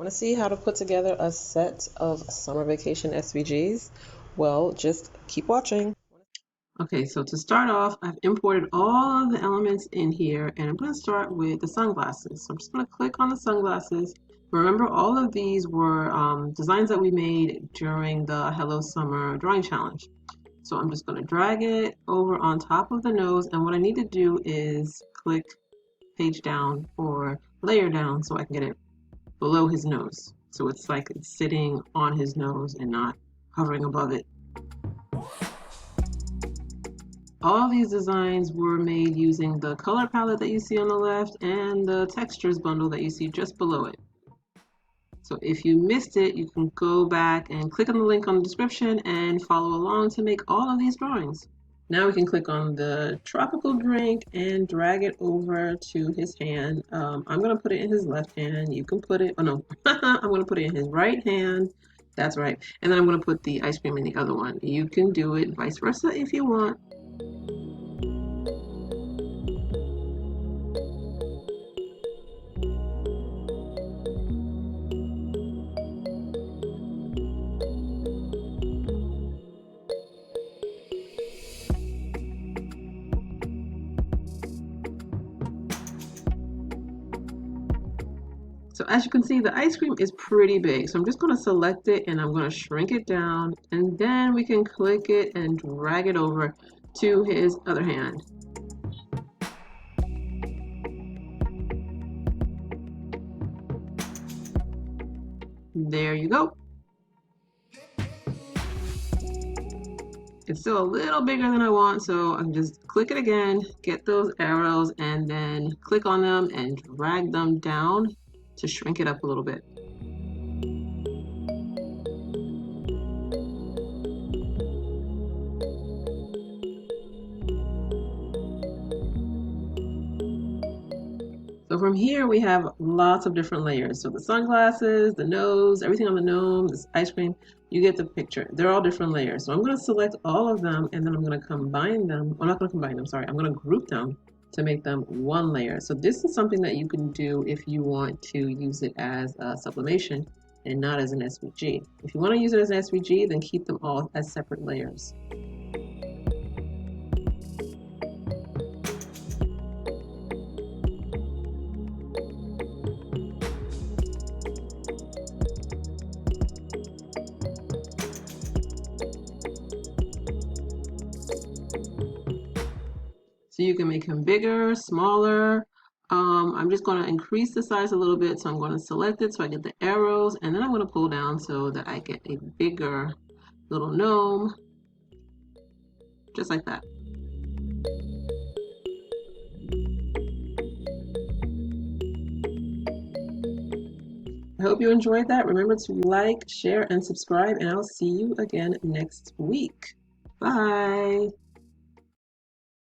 Want to see how to put together a set of summer vacation SVGs? Well, just keep watching. Okay, so to start off, I've imported all of the elements in here, and I'm going to start with the sunglasses. So I'm just going to click on the sunglasses. Remember, all of these were designs that we made during the Hello Summer drawing challenge. So I'm just going to drag it over on top of the nose, and what I need to do is click page down or layer down so I can get it below his nose. So it's like it's sitting on his nose and not hovering above it. All these designs were made using the color palette that you see on the left and the textures bundle that you see just below it. So if you missed it, you can go back and click on the link on the description and follow along to make all of these drawings. Now we can click on the tropical drink and drag it over to his hand. I'm going to put it in his left hand. You can put it, oh no, I'm going to put it in his right hand. That's right. And then I'm going to put the ice cream in the other one. You can do it vice versa if you want. So as you can see, the ice cream is pretty big. So I'm just going to select it and I'm going to shrink it down, and then we can click it and drag it over to his other hand. There you go. It's still a little bigger than I want, so I can just click it again, get those arrows, and then click on them and drag them down to shrink it up a little bit. So from here we have lots of different layers. So the sunglasses, the nose, everything on the gnome, this ice cream, you get the picture. They're all different layers. So I'm going to select all of them and then I'm going to combine them. I'm not going to combine them, sorry. I'm going to group them to make them one layer. So this is something that you can do if you want to use it as a sublimation and not as an SVG. If you want to use it as an SVG, then keep them all as separate layers. So you can make him bigger, smaller. I'm just going to increase the size a little bit. So I'm going to select it so I get the arrows, and then I'm going to pull down so that I get a bigger little gnome, just like that. I hope you enjoyed that. Remember to like, share, and subscribe, and I'll see you again next week. Bye.